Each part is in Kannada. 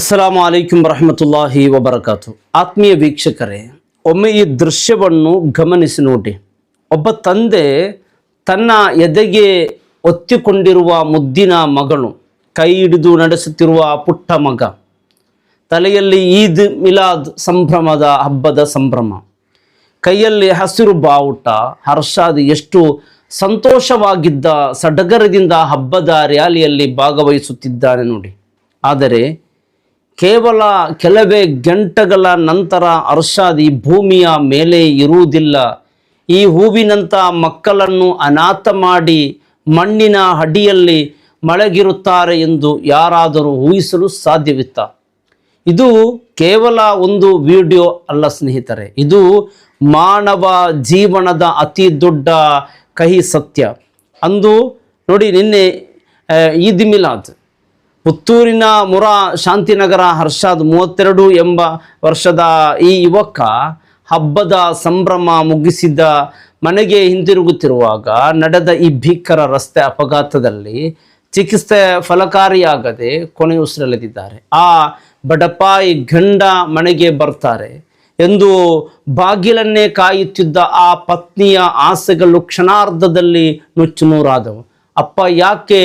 ಅಸ್ಸಲಾಮು ಅಲೈಕುಂ ವರಹಮತುಲ್ಲಾಹಿ ವಬರಕಾತು. ಆತ್ಮೀಯ ವೀಕ್ಷಕರೇ, ಒಮ್ಮೆ ಈ ದೃಶ್ಯವನ್ನು ಗಮನಿಸಿ ನೋಡಿ. ಒಬ್ಬ ತಂದೆ ತನ್ನ ಎದೆಗೆ ಒತ್ತಿಕೊಂಡಿರುವ ಮುದ್ದಿನ ಮಗಳು, ಕೈ ಹಿಡಿದು ನಡೆಸುತ್ತಿರುವ ಪುಟ್ಟ ಮಗ, ತಲೆಯಲ್ಲಿ ಈದ್ ಮಿಲಾದ್ ಸಂಭ್ರಮದ ಹಬ್ಬದ ಸಂಭ್ರಮ, ಕೈಯಲ್ಲಿ ಹಸಿರು ಬಾವುಟ, ಹರ್ಷಾದ್ ಎಷ್ಟು ಸಂತೋಷವಾಗಿದ್ದ, ಸಡಗರದಿಂದ ಹಬ್ಬದ ರ್ಯಾಲಿಯಲ್ಲಿ ಭಾಗವಹಿಸುತ್ತಿದ್ದಾನೆ ನೋಡಿ. ಆದರೆ ಕೇವಲ ಕೆಲವೇ ಗಂಟೆಗಳ ನಂತರ ಅರ್ಷಾದ್ ಈ ಭೂಮಿಯ ಮೇಲೆ ಇರುವುದಿಲ್ಲ. ಈ ಹೂವಿನಂಥ ಮಕ್ಕಳನ್ನು ಅನಾಥ ಮಾಡಿ ಮಣ್ಣಿನ ಅಡಿಯಲ್ಲಿ ಮಲಗಿರುತ್ತಾರೆ ಎಂದು ಯಾರಾದರೂ ಊಹಿಸಲು ಸಾಧ್ಯವಿತ್ತ? ಇದು ಕೇವಲ ಒಂದು ವಿಡಿಯೋ ಅಲ್ಲ ಸ್ನೇಹಿತರೆ, ಇದು ಮಾನವ ಜೀವನದ ಅತಿ ದೊಡ್ಡ ಕಹಿ ಸತ್ಯ. ಅಂದು ನೋಡಿ, ನಿನ್ನೆ ಈದ್ ಮಿಲಾದ್, ಪುತ್ತೂರಿನ ಮುರಾ ಶಾಂತಿನಗರ ಹರ್ಷಾದ್ 32 ಎಂಬ ವರ್ಷದ ಈ ಯುವಕ ಹಬ್ಬದ ಸಂಭ್ರಮ ಮುಗಿಸಿದ ಮನೆಗೆ ಹಿಂದಿರುಗುತ್ತಿರುವಾಗ ನಡೆದ ಈ ಭೀಕರ ರಸ್ತೆ ಅಪಘಾತದಲ್ಲಿ ಚಿಕಿತ್ಸೆ ಫಲಕಾರಿಯಾಗದೆ ಕೊನೆಯುಸಿರೆಳೆದಿದ್ದಾರೆ. ಆ ಬಡಪಾಯಿ ಗಂಡ ಮನೆಗೆ ಬರ್ತಾರೆ ಎಂದು ಬಾಗಿಲನ್ನೇ ಕಾಯುತ್ತಿದ್ದ ಆ ಪತ್ನಿಯ ಆಸೆಗಳು ಕ್ಷಣಾರ್ಧದಲ್ಲಿ ನುಚ್ಚು ನೂರಾದವು. ಅಪ್ಪ ಯಾಕೆ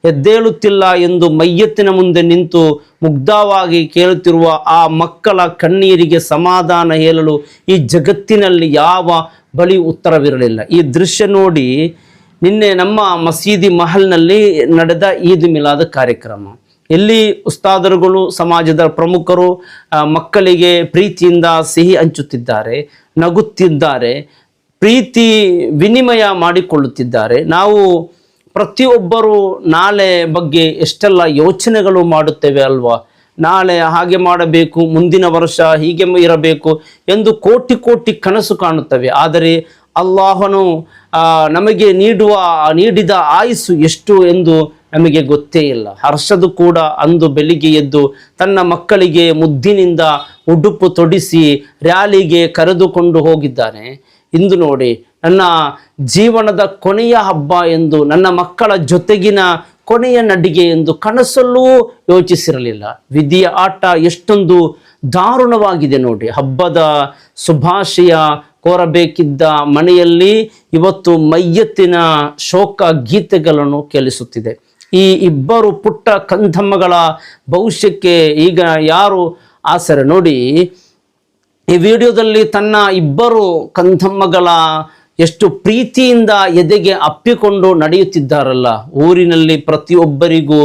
ಎದ್ದೇಳುತ್ತಿಲ್ಲ ಎಂದು ಮಯ್ಯತ್ತಿನ ಮುಂದೆ ನಿಂತು ಮುಗ್ಧವಾಗಿ ಕೇಳುತ್ತಿರುವ ಆ ಮಕ್ಕಳ ಕಣ್ಣೀರಿಗೆ ಸಮಾಧಾನ ಹೇಳಲು ಈ ಜಗತ್ತಿನಲ್ಲಿ ಯಾವ ಬಳಿ ಉತ್ತರವಿರಲಿಲ್ಲ. ಈ ದೃಶ್ಯ ನೋಡಿ, ನಿನ್ನೆ ನಮ್ಮ ಮಸೀದಿ ಮಹಲ್ನಲ್ಲಿ ನಡೆದ ಈದ್ ಮಿಲಾದ್ ಕಾರ್ಯಕ್ರಮ. ಎಲ್ಲಿ ಉಸ್ತಾದರುಗಳು, ಸಮಾಜದ ಪ್ರಮುಖರು ಮಕ್ಕಳಿಗೆ ಪ್ರೀತಿಯಿಂದ ಸಿಹಿ ಹಂಚುತ್ತಿದ್ದಾರೆ, ನಗುತ್ತಿದ್ದಾರೆ, ಪ್ರೀತಿ ವಿನಿಮಯ ಮಾಡಿಕೊಳ್ಳುತ್ತಿದ್ದಾರೆ. ನಾವು ಪ್ರತಿಯೊಬ್ಬರು ನಾಳೆ ಬಗ್ಗೆ ಎಷ್ಟೆಲ್ಲ ಯೋಚನೆಗಳು ಮಾಡುತ್ತೇವೆ ಅಲ್ವಾ? ನಾಳೆ ಹಾಗೆ ಮಾಡಬೇಕು, ಮುಂದಿನ ವರ್ಷ ಹೀಗೆ ಇರಬೇಕು ಎಂದು ಕೋಟಿ ಕೋಟಿ ಕನಸು ಕಾಣುತ್ತವೆ. ಆದರೆ ಅಲ್ಲಾಹನು ನಮಗೆ ನೀಡಿದ ಆಯುಸ್ಸು ಎಷ್ಟು ಎಂದು ನಮಗೆ ಗೊತ್ತೇ ಇಲ್ಲ. ಹರ್ಷದು ಕೂಡ ಅಂದು ಬೆಳಿಗ್ಗೆ ಎದ್ದು ತನ್ನ ಮಕ್ಕಳಿಗೆ ಮುದ್ದಿನಿಂದ ಉಡುಪು ತೊಡಿಸಿ ರ್ಯಾಲಿಗೆ ಕರೆದುಕೊಂಡು ಹೋಗಿದ್ದಾನೆ. ಇಂದು ನೋಡಿ, ನನ್ನ ಜೀವನದ ಕೊನೆಯ ಹಬ್ಬ ಎಂದು, ನನ್ನ ಮಕ್ಕಳ ಜೊತೆಗಿನ ಕೊನೆಯ ನಡಿಗೆ ಎಂದು ಕನಸಲ್ಲೂ ಯೋಚಿಸಿರಲಿಲ್ಲ. ವಿಧಿಯ ಆಟ ಎಷ್ಟೊಂದು ದಾರುಣವಾಗಿದೆ ನೋಡಿ. ಹಬ್ಬದ ಶುಭಾಶಯ ಕೋರಬೇಕಿದ್ದ ಮನೆಯಲ್ಲಿ ಇವತ್ತು ಮಯ್ಯತ್ತಿನ ಶೋಕ ಗೀತೆಗಳನ್ನು ಕೇಳಿಸುತ್ತಿದೆ. ಈ ಇಬ್ಬರು ಪುಟ್ಟ ಕಂದಮ್ಮಗಳ ಭವಿಷ್ಯಕ್ಕೆ ಈಗ ಯಾರು ಆಸರೆ ನೋಡಿ. ಈ ವಿಡಿಯೋದಲ್ಲಿ ತನ್ನ ಇಬ್ಬರು ಕಂದಮ್ಮಗಳ ಎಷ್ಟು ಪ್ರೀತಿಯಿಂದ ಎದೆಗೆ ಅಪ್ಪಿಕೊಂಡು ನಡೆಯುತ್ತಿದ್ದಾರಲ್ಲ. ಊರಿನಲ್ಲಿ ಪ್ರತಿಯೊಬ್ಬರಿಗೂ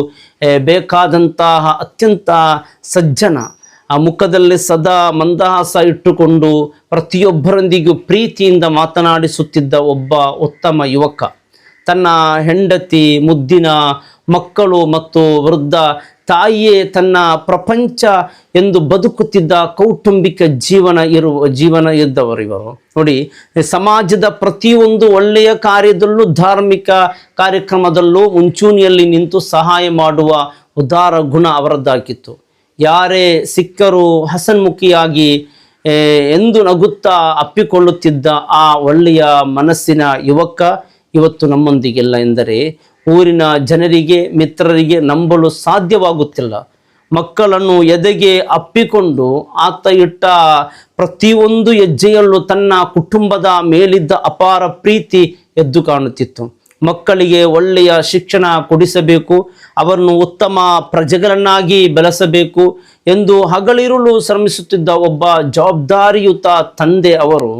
ಬೇಕಾದಂತಹ ಅತ್ಯಂತ ಸಜ್ಜನ, ಆ ಮುಖದಲ್ಲಿ ಸದಾ ಮಂದಹಾಸ ಇಟ್ಟುಕೊಂಡು ಪ್ರತಿಯೊಬ್ಬರೊಂದಿಗೂ ಪ್ರೀತಿಯಿಂದ ಮಾತನಾಡಿಸುತ್ತಿದ್ದ ಒಬ್ಬ ಉತ್ತಮ ಯುವಕ, ತನ್ನ ಹೆಂಡತಿ, ಮುದ್ದಿನ ಮಕ್ಕಳು ಮತ್ತು ವೃದ್ಧ ತಾಯಿಯೇ ತನ್ನ ಪ್ರಪಂಚ ಎಂದು ಬದುಕುತ್ತಿದ್ದ ಕೌಟುಂಬಿಕ ಜೀವನ ಇದ್ದವರು ಇವರು ನೋಡಿ. ಸಮಾಜದ ಪ್ರತಿಯೊಂದು ಒಳ್ಳೆಯ ಕಾರ್ಯದಲ್ಲೂ, ಧಾರ್ಮಿಕ ಕಾರ್ಯಕ್ರಮದಲ್ಲೂ ಮುಂಚೂಣಿಯಲ್ಲಿ ನಿಂತು ಸಹಾಯ ಮಾಡುವ ಉದಾರ ಗುಣ ಅವರದ್ದಾಗಿತ್ತು. ಯಾರೇ ಸಿಕ್ಕರೂ ಹಸನ್ಮುಖಿಯಾಗಿ ಎಂದು ನಗುತ್ತಾ ಅಪ್ಪಿಕೊಳ್ಳುತ್ತಿದ್ದ ಆ ಒಳ್ಳೆಯ ಮನಸ್ಸಿನ ಯುವಕ ಇವತ್ತು ನಮ್ಮೊಂದಿಗಿಲ್ಲ ಎಂದರೆ ಊರಿನ ಜನರಿಗೆ, ಮಿತ್ರರಿಗೆ ನಂಬಲು ಸಾಧ್ಯವಾಗುತ್ತಿಲ್ಲ. ಮಕ್ಕಳನ್ನು ಎದೆಗೆ ಅಪ್ಪಿಕೊಂಡು ಆತ ಇಟ್ಟ ಪ್ರತಿಯೊಂದು ಹೆಜ್ಜೆಯಲ್ಲೂ ತನ್ನ ಕುಟುಂಬದ ಮೇಲಿದ್ದ ಅಪಾರ ಪ್ರೀತಿ ಎದ್ದು ಕಾಣುತ್ತಿತ್ತು. ಮಕ್ಕಳಿಗೆ ಒಳ್ಳೆಯ ಶಿಕ್ಷಣ ಕೊಡಿಸಬೇಕು, ಅವರನ್ನು ಉತ್ತಮ ಪ್ರಜೆಗಳನ್ನಾಗಿ ಬೆಳೆಸಬೇಕು ಎಂದು ಹಗಲಿರುಳು ಶ್ರಮಿಸುತ್ತಿದ್ದ ಒಬ್ಬ ಜವಾಬ್ದಾರಿಯುತ ತಂದೆ ಅವರು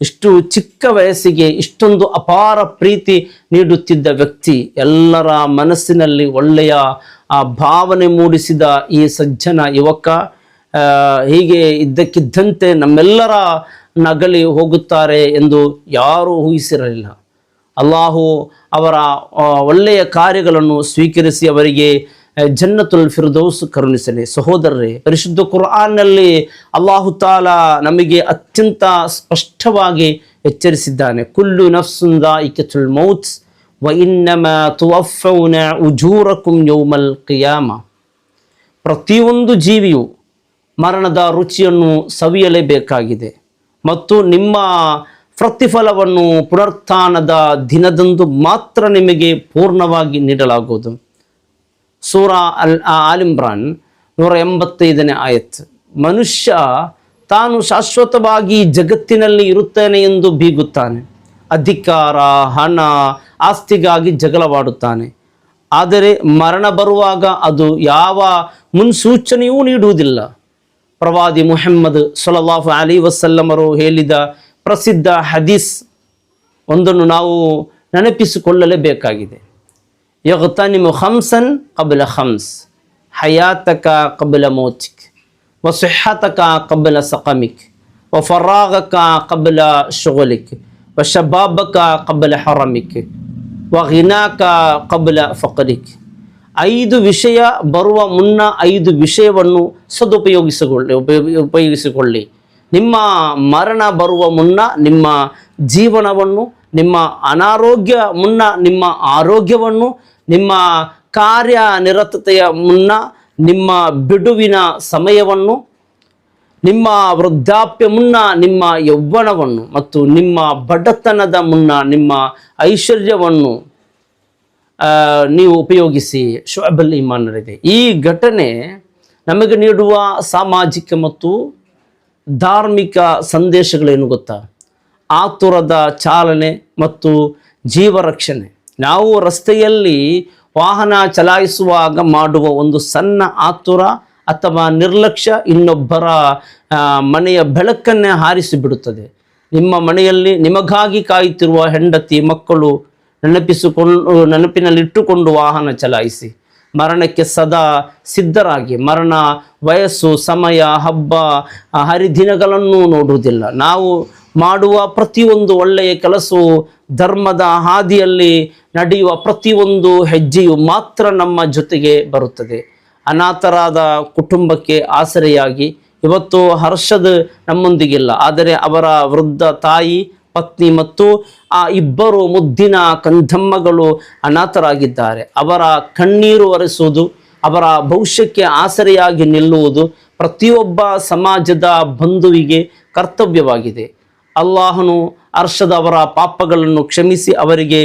ಇಷ್ಟು ಚಿಕ್ಕ ವಯಸ್ಸಿಗೆ ಇಷ್ಟೊಂದು ಅಪಾರ ಪ್ರೀತಿ ನೀಡುತ್ತಿದ್ದ ವ್ಯಕ್ತಿ, ಎಲ್ಲರ ಮನಸ್ಸಿನಲ್ಲಿ ಒಳ್ಳೆಯ ಭಾವನೆ ಮೂಡಿಸಿದ ಈ ಸಜ್ಜನ ಯುವಕ ಹೀಗೆ ಇದ್ದಕ್ಕಿದ್ದಂತೆ ನಮ್ಮೆಲ್ಲರ ನಗಲಿ ಹೋಗುತ್ತಾರೆ ಎಂದು ಯಾರೂ ಊಹಿಸಿರಲಿಲ್ಲ. ಅಲ್ಲಾಹು ಅವರ ಒಳ್ಳೆಯ ಕಾರ್ಯಗಳನ್ನು ಸ್ವೀಕರಿಸಿ ಅವರಿಗೆ ಜನ್ನತುಲ್ ಫಿರ್ದೌಸ್ ಕರುಣಿಸಲಿ. ಸಹೋದರರೇ, ಪರಿಶುದ್ಧ ಕುರ್ಆನ್ನಲ್ಲಿ ಅಲ್ಲಾಹು ತಾಲಾ ನಮಗೆ ಅತ್ಯಂತ ಸ್ಪಷ್ಟವಾಗಿ ಎಚ್ಚರಿಸಿದ್ದಾನೆ. ಕುಲ್ಲು ನಫ್ಸುನ್ ದಾಯಿಕತುಲ್ ಮೌತ್ ವ ಇನ್ನಮಾ ತುವಫೌನ ಉಜೂರಕುಂ ಯೌಮಲ್ ಕಿಯಾಮ. ಪ್ರತಿಯೊಂದು ಜೀವಿಯು ಮರಣದ ರುಚಿಯನ್ನು ಸವಿಯಲೇಬೇಕಾಗಿದೆ ಮತ್ತು ನಿಮ್ಮ ಪ್ರತಿಫಲವನ್ನು ಪುನರುತ್ಥಾನದ ದಿನದಂದು ಮಾತ್ರ ನಿಮಗೆ ಪೂರ್ಣವಾಗಿ ನೀಡಲಾಗುವುದು. ಸೂರಾ ಆಲ್ ಇಮ್ರಾನ್ 185ನೇ ಆಯತ್. ಮನುಷ್ಯ ತಾನು ಶಾಶ್ವತವಾಗಿ ಜಗತ್ತಿನಲ್ಲಿ ಇರುತ್ತೇನೆ ಎಂದು ಬೀಗುತ್ತಾನೆ, ಅಧಿಕಾರ, ಹಣ, ಆಸ್ತಿಗಾಗಿ ಜಗಳವಾಡುತ್ತಾನೆ. ಆದರೆ ಮರಣ ಬರುವಾಗ ಅದು ಯಾವ ಮುನ್ಸೂಚನೆಯೂ ನೀಡುವುದಿಲ್ಲ. ಪ್ರವಾದಿ ಮುಹಮ್ಮದ್ ಸಲ್ಲಲ್ಲಾಹು ಅಲೈಹಿ ವಸಲ್ಲಮರು ಹೇಳಿದ ಪ್ರಸಿದ್ಧ ಹದೀಸ್ ಒಂದನ್ನು ನಾವು ನೆನಪಿಸಿಕೊಳ್ಳಲೇಬೇಕಾಗಿದೆ. ಯಗ್ತನಿಮು ಖಮ್ಸನ್ ಕಬ್ಲ ಖಮ್ಸ್, ಹಯಾತಕ ಕಬ್ಲ ಮೌತಿಕ್, ವ ಸಿಹ್ಹತಕ ಕಬ್ಲ ಸಕಮಿಕ್, ವ ಫರಾಗಕ ಕಬ್ಲ ಶುಗಲಿಕ್, ವ ಶಬಾಬಕ ಕಬ್ಲ ಹರಮಿಕ್, ವ ಘಿನಾಕ ಕಬ್ಲ ಫಕರಿಕ್. 5 ವಿಷಯ ಬರುವ ಮುನ್ನ 5 ವಿಷಯವನ್ನು ಉಪಯೋಗಿಸಿಕೊಳ್ಳಿ. ನಿಮ್ಮ ಮರಣ ಬರುವ ಮುನ್ನ ನಿಮ್ಮ ಜೀವನವನ್ನು, ನಿಮ್ಮ ಅನಾರೋಗ್ಯ ಮುನ್ನ ನಿಮ್ಮ ಆರೋಗ್ಯವನ್ನು, ನಿಮ್ಮ ಕಾರ್ಯನಿರತತೆಯ ಮುನ್ನ ನಿಮ್ಮ ಬಿಡುವಿನ ಸಮಯವನ್ನು, ನಿಮ್ಮ ವೃದ್ಧಾಪ್ಯ ಮುನ್ನ ನಿಮ್ಮ ಯೌವನವನ್ನು, ಮತ್ತು ನಿಮ್ಮ ಬಡತನದ ಮುನ್ನ ನಿಮ್ಮ ಐಶ್ವರ್ಯವನ್ನು ನೀವು ಉಪಯೋಗಿಸಿ. ಶುಅಬುಲ್ ಈಮಾನರಿದೆ. ಈ ಘಟನೆ ನಮಗೆ ನೀಡುವ ಸಾಮಾಜಿಕ ಮತ್ತು ಧಾರ್ಮಿಕ ಸಂದೇಶಗಳೇನು ಗೊತ್ತಾ? ಆತುರದ ಚಾಲನೆ ಮತ್ತು ಜೀವರಕ್ಷಣೆ. ನಾವು ರಸ್ತೆಯಲ್ಲಿ ವಾಹನ ಚಲಾಯಿಸುವಾಗ ಮಾಡುವ ಒಂದು ಸಣ್ಣ ಆತುರ ಅಥವಾ ನಿರ್ಲಕ್ಷ್ಯ ಇನ್ನೊಬ್ಬರ ಮನೆಯ ಬೆಳಕನ್ನೇ ಹಾರಿಸಿಬಿಡುತ್ತದೆ. ನಿಮ್ಮ ಮನೆಯಲ್ಲಿ ನಿಮಗಾಗಿ ಕಾಯುತ್ತಿರುವ ಹೆಂಡತಿ, ಮಕ್ಕಳು ನೆನಪಿನಲ್ಲಿಟ್ಟುಕೊಂಡು ವಾಹನ ಚಲಾಯಿಸಿ. ಮರಣಕ್ಕೆ ಸದಾ ಸಿದ್ಧರಾಗಿ. ಮರಣ ವಯಸ್ಸು, ಸಮಯ, ಹಬ್ಬ, ಹರಿದಿನಗಳನ್ನು ನೋಡುವುದಿಲ್ಲ. ನಾವು ಮಾಡುವ ಪ್ರತಿಯೊಂದು ಒಳ್ಳೆಯ ಕೆಲಸವು, ಧರ್ಮದ ಹಾದಿಯಲ್ಲಿ ನಡೆಯುವ ಪ್ರತಿಯೊಂದು ಹೆಜ್ಜೆಯು ಮಾತ್ರ ನಮ್ಮ ಜೊತೆಗೆ ಬರುತ್ತದೆ. ಅನಾಥರಾದ ಕುಟುಂಬಕ್ಕೆ ಆಸರೆಯಾಗಿ. ಇವತ್ತು ಹರ್ಷದ್ ನಮ್ಮೊಂದಿಗಿಲ್ಲ, ಆದರೆ ಅವರ ವೃದ್ಧ ತಾಯಿ, ಪತ್ನಿ ಮತ್ತು ಆ 2 ಮುದ್ದಿನ ಕಂದಮ್ಮಗಳು ಅನಾಥರಾಗಿದ್ದಾರೆ. ಅವರ ಕಣ್ಣೀರು ಒರೆಸುವುದು, ಅವರ ಭವಿಷ್ಯಕ್ಕೆ ಆಸರೆಯಾಗಿ ನಿಲ್ಲುವುದು ಪ್ರತಿಯೊಬ್ಬ ಸಮಾಜದ ಬಂಧುವಿಗೆ ಕರ್ತವ್ಯವಾಗಿದೆ. ಅಲ್ಲಾಹನು ಅರ್ಷದ ಅವರ ಪಾಪಗಳನ್ನು ಕ್ಷಮಿಸಿ ಅವರಿಗೆ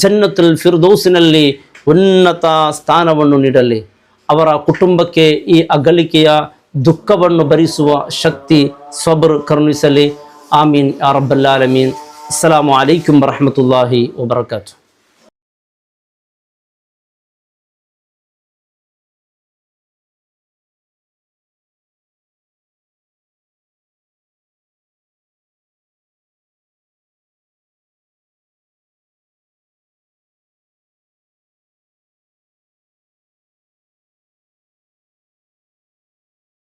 ಜನ್ನತುಲ್ ಫಿರ್ದೌಸಿನಲ್ಲಿ ಉನ್ನತ ಸ್ಥಾನವನ್ನು ನೀಡಲಿ. ಅವರ ಕುಟುಂಬಕ್ಕೆ ಈ ಅಗಲಿಕೆಯ ದುಃಖವನ್ನು ಭರಿಸುವ ಶಕ್ತಿ, ಸಬ್ರ್ ಕರುಣಿಸಲಿ. ಆಮೀನ್ ಯಾ ರಬ್ಬಲ್ ಆಲಮೀನ್. ಅಸ್ಸಲಾಮು ಅಲೈಕುಂ ವರಹಮತುಲ್ಲಾಹಿ ವಬರಕಾತು.